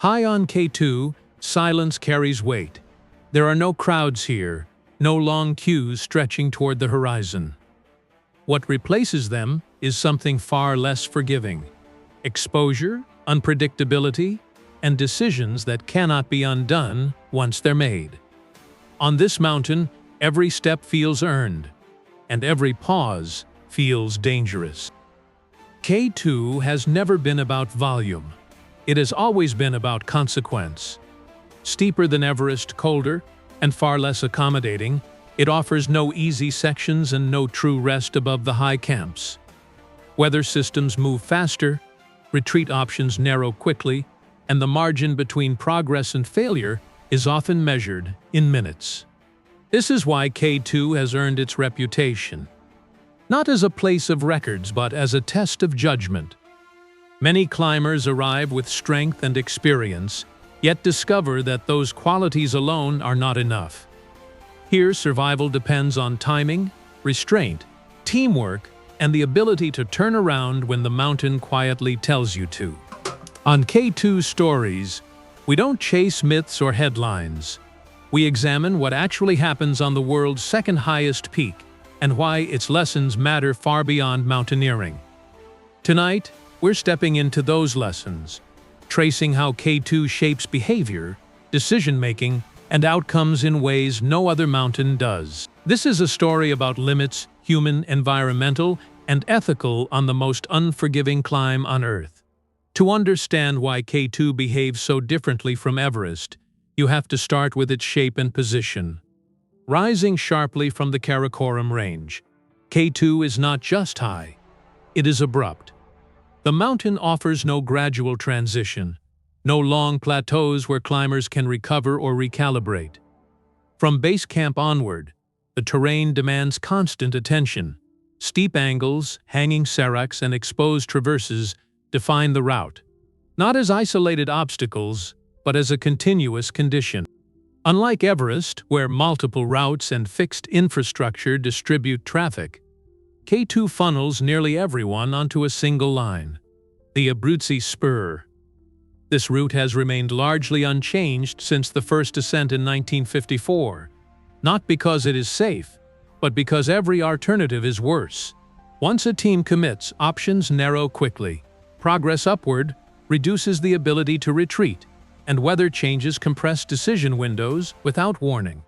High on K2, silence carries weight. There are no crowds here, no long queues stretching toward the horizon. What replaces them is something far less forgiving: exposure, unpredictability, and decisions that cannot be undone once they're made. On this mountain, every step feels earned, and every pause feels dangerous. K2 has never been about volume. It has always been about consequence. Steeper than Everest, colder, and far less accommodating, it offers no easy sections and no true rest above the high camps. Weather systems move faster, retreat options narrow quickly, and the margin between progress and failure is often measured in minutes. This is why K2 has earned its reputation, not as a place of records but as a test of judgment. Many climbers arrive with strength and experience, yet discover that those qualities alone are not enough. Here, survival depends on timing, restraint, teamwork, and the ability to turn around when the mountain quietly tells you to. On K2 Stories, we don't chase myths or headlines. We examine what actually happens on the world's second highest peak and why its lessons matter far beyond mountaineering. Tonight, we're stepping into those lessons, tracing how K2 shapes behavior, decision-making, and outcomes in ways no other mountain does. This is a story about limits, human, environmental, and ethical, on the most unforgiving climb on Earth. To understand why K2 behaves so differently from Everest, you have to start with its shape and position. Rising sharply from the Karakoram Range, K2 is not just high, it is abrupt. The mountain offers no gradual transition, no long plateaus where climbers can recover or recalibrate. From base camp onward, the terrain demands constant attention. Steep angles, hanging seracs, and exposed traverses define the route, not as isolated obstacles, but as a continuous condition. Unlike Everest, where multiple routes and fixed infrastructure distribute traffic, K2 funnels nearly everyone onto a single line, the Abruzzi Spur. This route has remained largely unchanged since the first ascent in 1954, not because it is safe, but because every alternative is worse. Once a team commits, options narrow quickly. Progress upward reduces the ability to retreat, and weather changes compress decision windows without warning.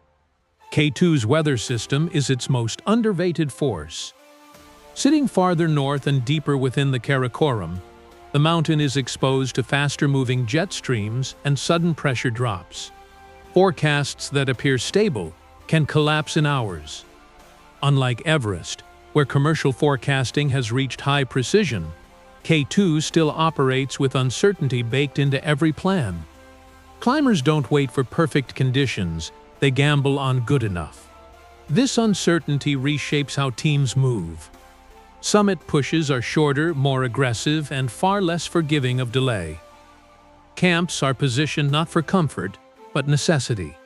K2's weather system is its most underrated force. Sitting farther north and deeper within the Karakoram, the mountain is exposed to faster-moving jet streams and sudden pressure drops. Forecasts that appear stable can collapse in hours. Unlike Everest, where commercial forecasting has reached high precision, K2 still operates with uncertainty baked into every plan. Climbers don't wait for perfect conditions, they gamble on good enough. This uncertainty reshapes how teams move. Summit pushes are shorter, more aggressive, and far less forgiving of delay. Camps are positioned not for comfort, but necessity.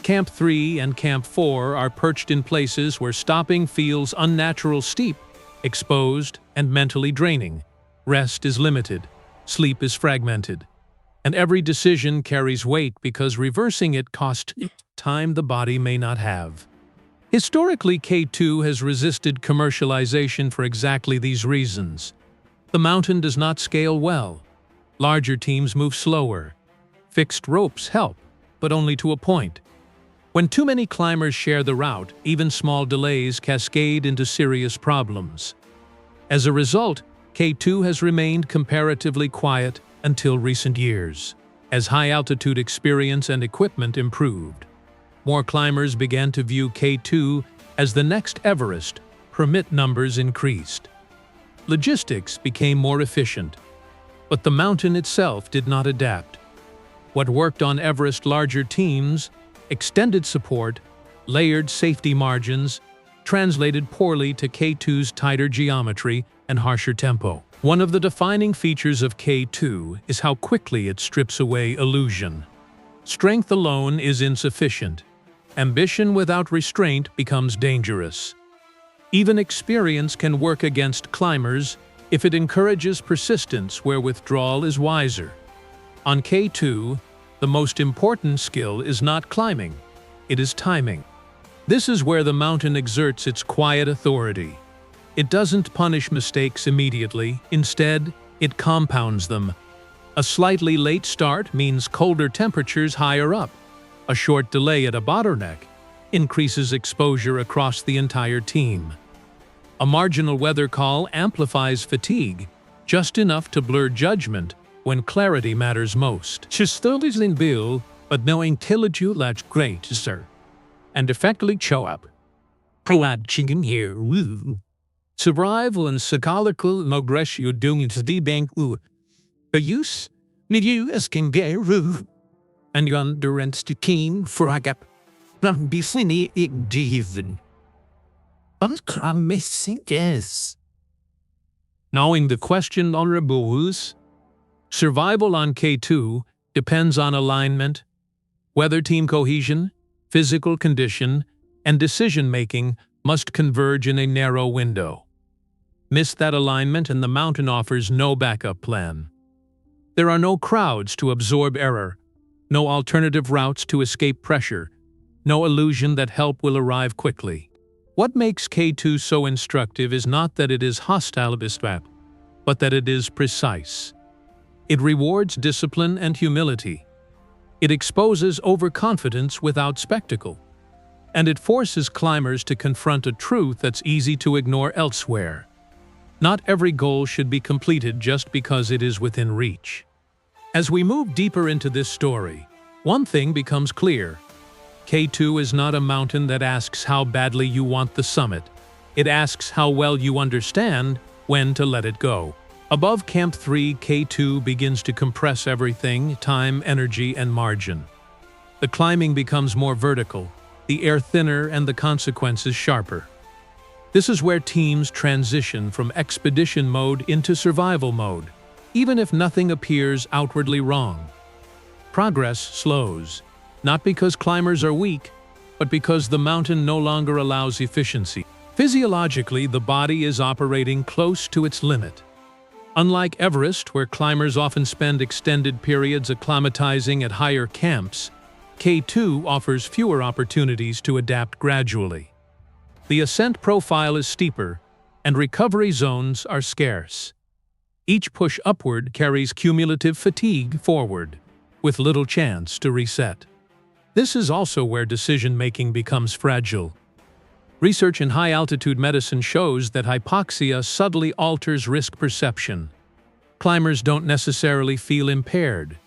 Camp 3 and Camp 4 are perched in places where stopping feels unnatural steep, exposed, and mentally draining. Rest is limited, sleep is fragmented, and every decision carries weight because reversing it costs time the body may not have. Historically, K2 has resisted commercialization for exactly these reasons. The mountain does not scale well. Larger teams move slower. Fixed ropes help, but only to a point. When too many climbers share the route, even small delays cascade into serious problems. As a result, K2 has remained comparatively quiet until recent years. As high-altitude experience and equipment improved, more climbers began to view K2 as the next Everest. Permit numbers increased. Logistics became more efficient, but the mountain itself did not adapt. What worked on Everest: larger teams, extended support, layered safety margins, translated poorly to K2's tighter geometry and harsher tempo. One of the defining features of K2 is how quickly it strips away illusion. Strength alone is insufficient. Ambition without restraint becomes dangerous. Even experience can work against climbers if it encourages persistence where withdrawal is wiser. On K2, the most important skill is not climbing, it is timing. This is where the mountain exerts its quiet authority. It doesn't punish mistakes immediately, instead, it compounds them. A slightly late start means colder temperatures higher up. A short delay at a bottleneck increases exposure across the entire team. A marginal weather call amplifies fatigue, just enough to blur judgment when clarity matters most. She still is in bill, but no intelligence that's great, sir. And effectively show up. Chicken here, woo. Survival and psychological progression doing to the bank, woo. The use, need you as can get woo. And you endurance to keen for a gap. Not be funny, it given. But I'm missing this. Knowing the question, honorable woos, survival on K2 depends on alignment, weather team cohesion, physical condition, and decision-making must converge in a narrow window. Miss that alignment and the mountain offers no backup plan. There are no crowds to absorb error, no alternative routes to escape pressure, no illusion that help will arrive quickly. What makes K2 so instructive is not that it is hostile, but that it is precise. It rewards discipline and humility. It exposes overconfidence without spectacle. And it forces climbers to confront a truth that's easy to ignore elsewhere. Not every goal should be completed just because it is within reach. As we move deeper into this story, one thing becomes clear. K2 is not a mountain that asks how badly you want the summit. It asks how well you understand when to let it go. Above Camp 3, K2 begins to compress everything: time, energy, and margin. The climbing becomes more vertical, the air thinner, and the consequences sharper. This is where teams transition from expedition mode into survival mode, even if nothing appears outwardly wrong. Progress slows, not because climbers are weak, but because the mountain no longer allows efficiency. Physiologically, the body is operating close to its limit. Unlike Everest, where climbers often spend extended periods acclimatizing at higher camps, K2 offers fewer opportunities to adapt gradually. The ascent profile is steeper, and recovery zones are scarce. Each push upward carries cumulative fatigue forward, with little chance to reset. This is also where decision-making becomes fragile. Research in high-altitude medicine shows that hypoxia subtly alters risk perception. Climbers don't necessarily feel impaired.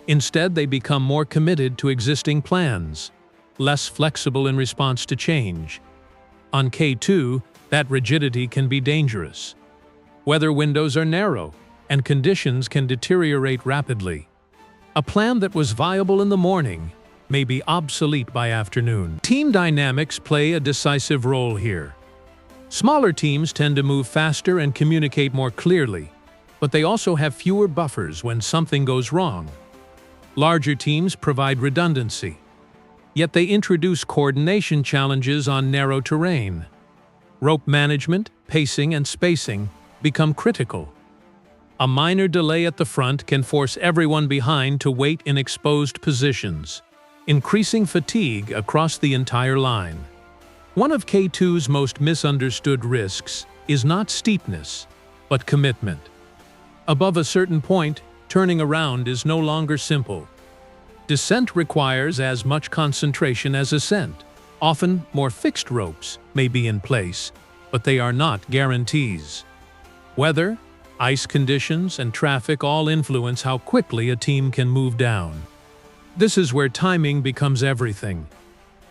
Instead, they become more committed to existing plans, less flexible in response to change. On K2, that rigidity can be dangerous. Weather windows are narrow, and conditions can deteriorate rapidly. A plan that was viable in the morning may be obsolete by afternoon. Team dynamics play a decisive role here. Smaller teams tend to move faster and communicate more clearly, but they also have fewer buffers when something goes wrong. Larger teams provide redundancy, yet they introduce coordination challenges on narrow terrain. Rope management, pacing, and spacing become critical. A minor delay at the front can force everyone behind to wait in exposed positions, increasing fatigue across the entire line. One of K2's most misunderstood risks is not steepness, but commitment. Above a certain point, turning around is no longer simple. Descent requires as much concentration as ascent. Often, more fixed ropes may be in place, but they are not guarantees. Weather, ice conditions, and traffic all influence how quickly a team can move down. This is where timing becomes everything.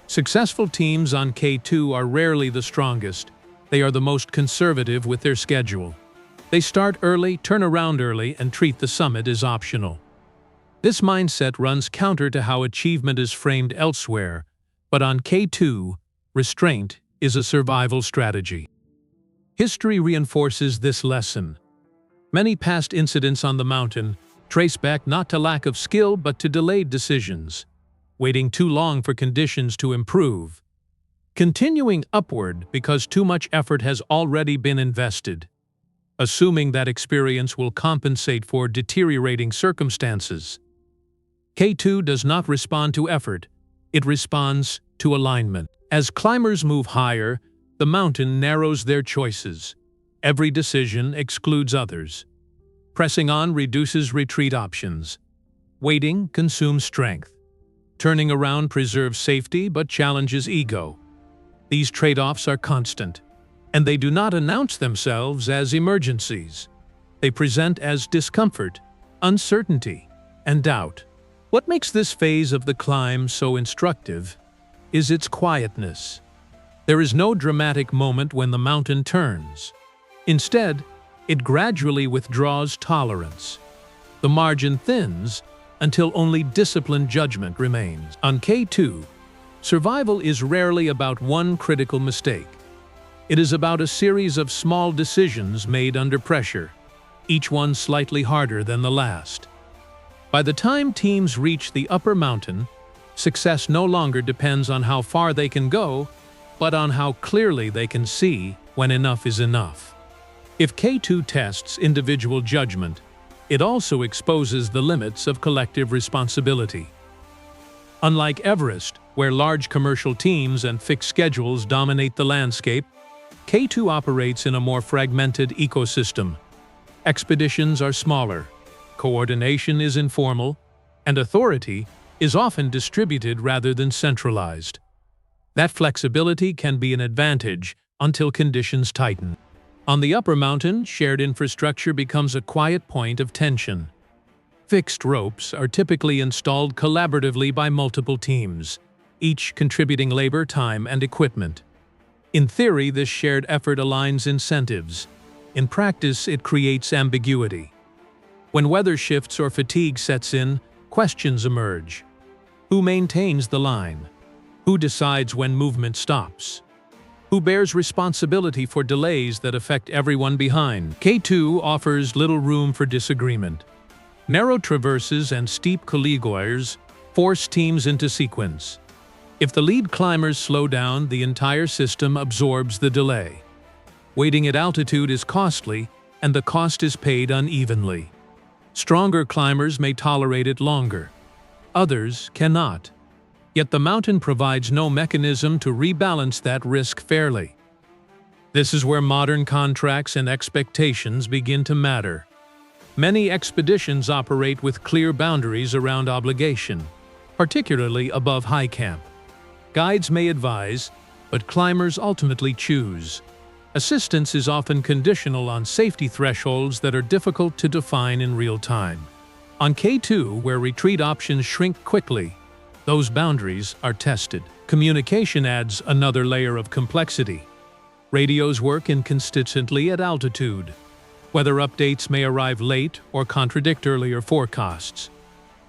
Successful teams on K2 are rarely the strongest. They are the most conservative with their schedule. They start early, turn around early, and treat the summit as optional. This mindset runs counter to how achievement is framed elsewhere, but on K2, restraint is a survival strategy. History reinforces this lesson. Many past incidents on the mountain trace back not to lack of skill but to delayed decisions, waiting too long for conditions to improve, continuing upward because too much effort has already been invested, assuming that experience will compensate for deteriorating circumstances. K2 does not respond to effort, it responds to alignment. As climbers move higher, the mountain narrows their choices. Every decision excludes others. Pressing on reduces retreat options. Waiting consumes strength. Turning around preserves safety but challenges ego. These trade-offs are constant, and they do not announce themselves as emergencies. They present as discomfort, uncertainty, and doubt. What makes this phase of the climb so instructive is its quietness. There is no dramatic moment when the mountain turns. Instead, it gradually withdraws tolerance. The margin thins until only disciplined judgment remains. On K2, survival is rarely about one critical mistake. It is about a series of small decisions made under pressure, each one slightly harder than the last. By the time teams reach the upper mountain, success no longer depends on how far they can go, but on how clearly they can see when enough is enough. If K2 tests individual judgment, it also exposes the limits of collective responsibility. Unlike Everest, where large commercial teams and fixed schedules dominate the landscape, K2 operates in a more fragmented ecosystem. Expeditions are smaller, coordination is informal, and authority is often distributed rather than centralized. That flexibility can be an advantage until conditions tighten. On the upper mountain, shared infrastructure becomes a quiet point of tension. Fixed ropes are typically installed collaboratively by multiple teams, each contributing labor, time, and equipment. In theory, this shared effort aligns incentives. In practice, it creates ambiguity. When weather shifts or fatigue sets in, questions emerge. Who maintains the line? Who decides when movement stops? Who bears responsibility for delays that affect everyone behind? K2 offers little room for disagreement. Narrow traverses and steep colligoirs force teams into sequence. If the lead climbers slow down, the entire system absorbs the delay. Waiting at altitude is costly, and the cost is paid unevenly. Stronger climbers may tolerate it longer. Others cannot. Yet the mountain provides no mechanism to rebalance that risk fairly. This is where modern contracts and expectations begin to matter. Many expeditions operate with clear boundaries around obligation, particularly above high camp. Guides may advise, but climbers ultimately choose. Assistance is often conditional on safety thresholds that are difficult to define in real time. On K2, where retreat options shrink quickly, those boundaries are tested. Communication adds another layer of complexity. Radios work inconsistently at altitude. Weather updates may arrive late or contradict earlier forecasts.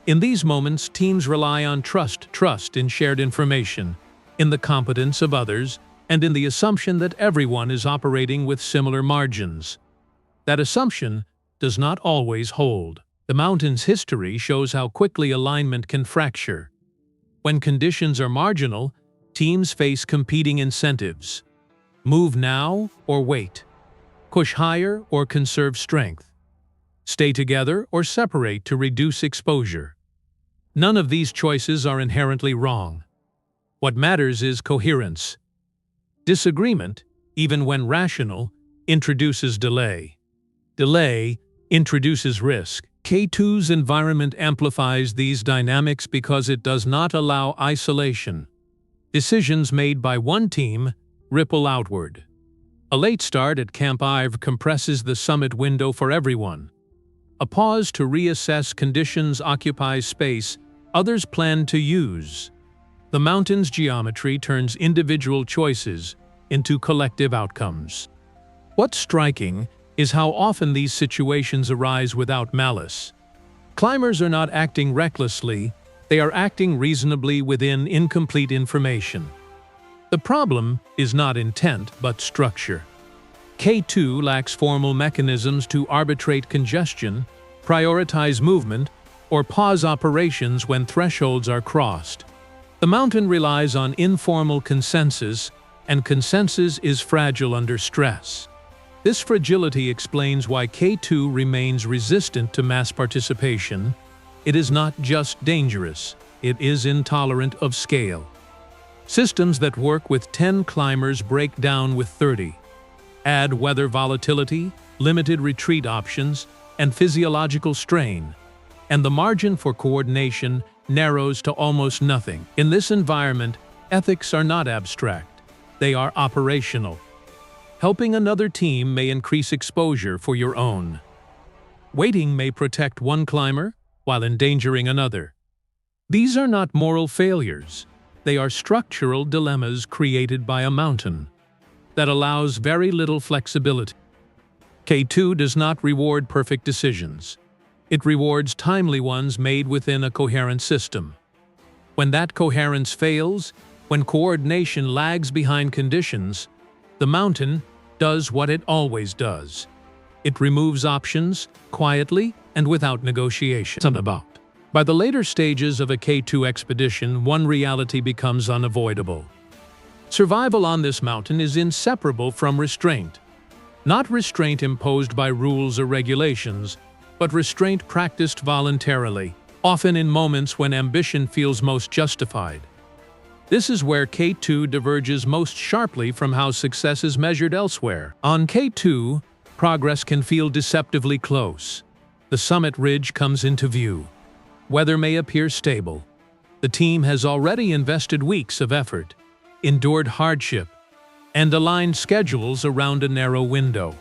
In these moments, teams rely on trust in shared information, in the competence of others, and in the assumption that everyone is operating with similar margins. That assumption does not always hold. The mountain's history shows how quickly alignment can fracture. When conditions are marginal, teams face competing incentives. Move now or wait. Push higher or conserve strength. Stay together or separate to reduce exposure. None of these choices are inherently wrong. What matters is coherence. Disagreement, even when rational, introduces delay. Delay introduces risk. K2's environment amplifies these dynamics because it does not allow isolation. Decisions made by one team ripple outward. A late start at Camp Ive compresses the summit window for everyone. A pause to reassess conditions occupies space others plan to use. The mountain's geometry turns individual choices into collective outcomes. What's striking is how often these situations arise without malice. Climbers are not acting recklessly, they are acting reasonably within incomplete information. The problem is not intent, but structure. K2 lacks formal mechanisms to arbitrate congestion, prioritize movement, or pause operations when thresholds are crossed. The mountain relies on informal consensus, and consensus is fragile under stress. This fragility explains why K2 remains resistant to mass participation, It is not just dangerous, it is intolerant of scale. Systems that work with 10 climbers break down with 30. Add weather volatility, limited retreat options, and physiological strain, and the margin for coordination narrows to almost nothing. In this environment, ethics are not abstract, they are operational. Helping another team may increase exposure for your own. Waiting may protect one climber while endangering another. These are not moral failures. They are structural dilemmas created by a mountain that allows very little flexibility. K2 does not reward perfect decisions. It rewards timely ones made within a coherent system. When that coherence fails, when coordination lags behind conditions, the mountain does what it always does. It removes options, quietly and without negotiation. By the later stages of a K2 expedition, one reality becomes unavoidable. Survival on this mountain is inseparable from restraint. Not restraint imposed by rules or regulations, but restraint practiced voluntarily, often in moments when ambition feels most justified. This is where K2 diverges most sharply from how success is measured elsewhere. On K2, progress can feel deceptively close. The summit ridge comes into view. Weather may appear stable. The team has already invested weeks of effort, endured hardship, and aligned schedules around a narrow window.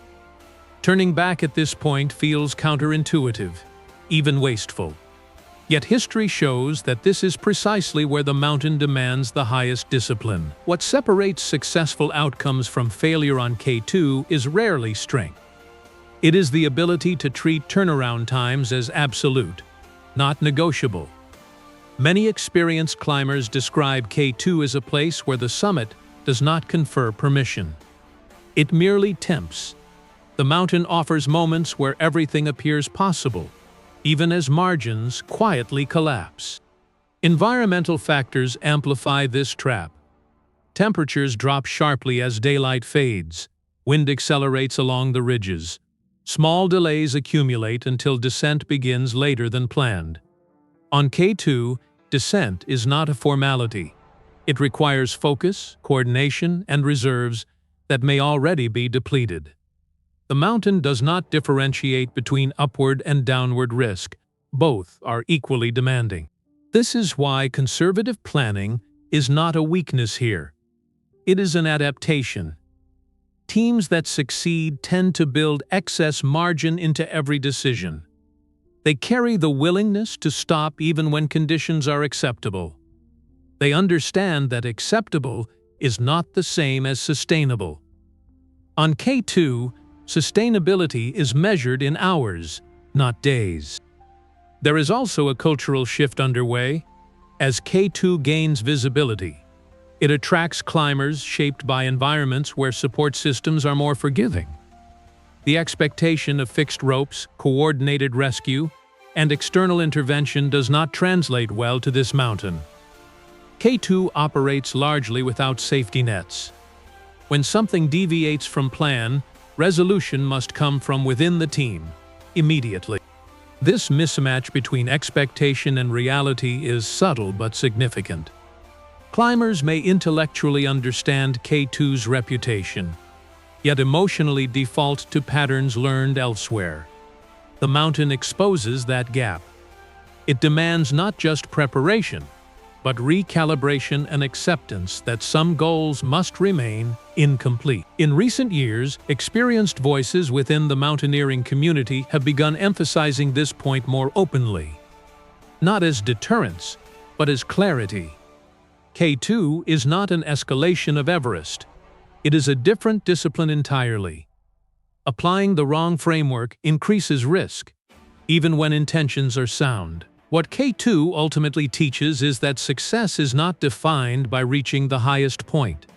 Turning back at this point feels counterintuitive, even wasteful. Yet history shows that this is precisely where the mountain demands the highest discipline. What separates successful outcomes from failure on K2 is rarely strength. It is the ability to treat turnaround times as absolute, not negotiable. Many experienced climbers describe K2 as a place where the summit does not confer permission. It merely tempts. The mountain offers moments where everything appears possible, even as margins quietly collapse. Environmental factors amplify this trap. Temperatures drop sharply as daylight fades. Wind accelerates along the ridges. Small delays accumulate until descent begins later than planned. On K2, descent is not a formality. It requires focus, coordination, and reserves that may already be depleted. The mountain does not differentiate between upward and downward risk. Both are equally demanding. This is why conservative planning is not a weakness here. It is an adaptation. Teams that succeed tend to build excess margin into every decision. They carry the willingness to stop even when conditions are acceptable. They understand that acceptable is not the same as sustainable. On K2, sustainability is measured in hours, not days. There is also a cultural shift underway. As K2 gains visibility, it attracts climbers shaped by environments where support systems are more forgiving. The expectation of fixed ropes, coordinated rescue, and external intervention does not translate well to this mountain. K2 operates largely without safety nets. When something deviates from plan, resolution must come from within the team, immediately. This mismatch between expectation and reality is subtle but significant. Climbers may intellectually understand K2's reputation, yet emotionally default to patterns learned elsewhere. The mountain exposes that gap. It demands not just preparation, but recalibration and acceptance that some goals must remain incomplete. In recent years, experienced voices within the mountaineering community have begun emphasizing this point more openly. Not as deterrence, but as clarity. K2 is not an escalation of Everest. It is a different discipline entirely. Applying the wrong framework increases risk, even when intentions are sound. What K2 ultimately teaches is that success is not defined by reaching the highest point.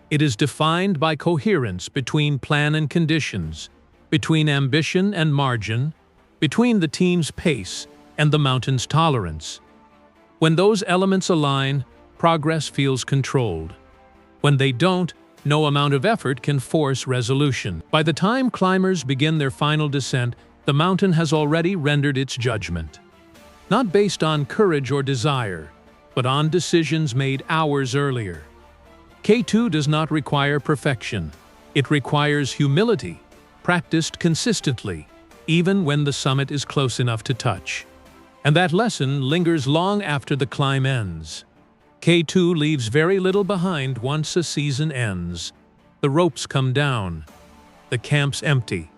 It is defined by coherence between plan and conditions, between ambition and margin, between the team's pace and the mountain's tolerance. When those elements align, progress feels controlled. When they don't, no amount of effort can force resolution. By the time climbers begin their final descent, the mountain has already rendered its judgment. not based on courage or desire, but on decisions made hours earlier. K2 does not require perfection. It requires humility, practiced consistently, even when the summit is close enough to touch. And that lesson lingers long after the climb ends. K2 leaves very little behind once a season ends. The ropes come down. The camp's empty.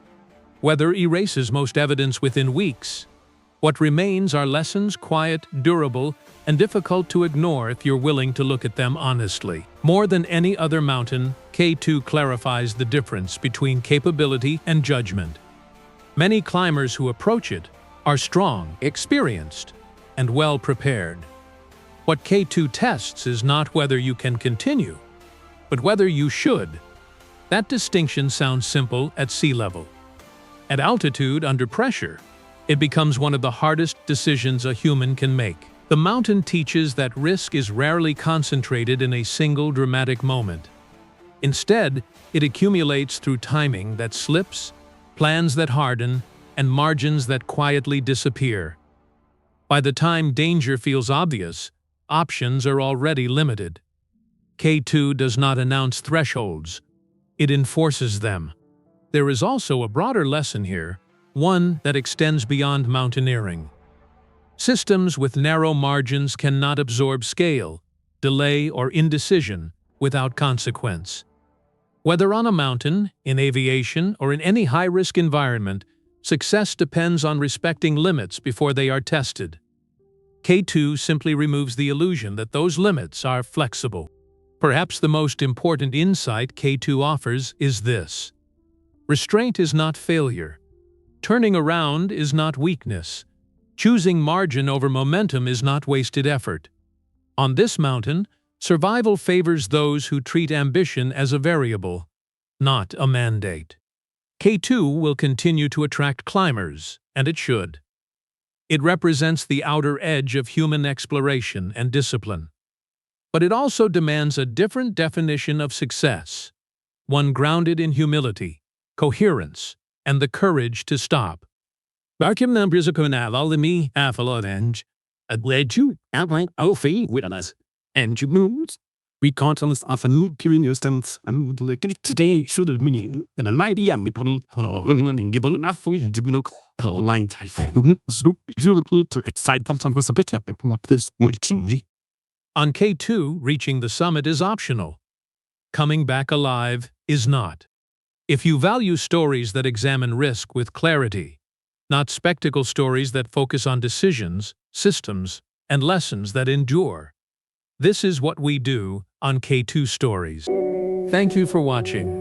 Weather erases most evidence within weeks. What remains are lessons quiet, durable, and difficult to ignore if you're willing to look at them honestly. More than any other mountain, K2 clarifies the difference between capability and judgment. Many climbers who approach it are strong, experienced, and well prepared. What K2 tests is not whether you can continue, but whether you should. That distinction sounds simple at sea level. At altitude, under pressure, it becomes one of the hardest decisions a human can make. The mountain teaches that risk is rarely concentrated in a single dramatic moment. Instead, it accumulates through timing that slips, plans that harden, and margins that quietly disappear. By the time danger feels obvious, options are already limited. K2 does not announce thresholds. It enforces them. There is also a broader lesson here, one that extends beyond mountaineering. Systems with narrow margins cannot absorb scale, delay, or indecision without consequence. Whether on a mountain, in aviation, or in any high-risk environment, success depends on respecting limits before they are tested. K2 simply removes the illusion that those limits are flexible. Perhaps the most important insight K2 offers is this: restraint is not failure. Turning around is not weakness. Choosing margin over momentum is not wasted effort. On this mountain, survival favors those who treat ambition as a variable, not a mandate. K2 will continue to attract climbers, and it should. It represents the outer edge of human exploration and discipline. But it also demands a different definition of success, one grounded in humility, coherence, and the courage to stop. Welcome members of Canal me Avalanche. I'd led you outline our fate with us. And you moves. We can't us of a new period and look at it today should have been an almighty and we put and give enough for you to look line type. So you to excite sometimes was a bit up this with TV. On K2, reaching the summit is optional. Coming back alive is not. If you value stories that examine risk with clarity, not spectacle stories that focus on decisions, systems, and lessons that endure, this is what we do on K2 Stories. Thank you for watching.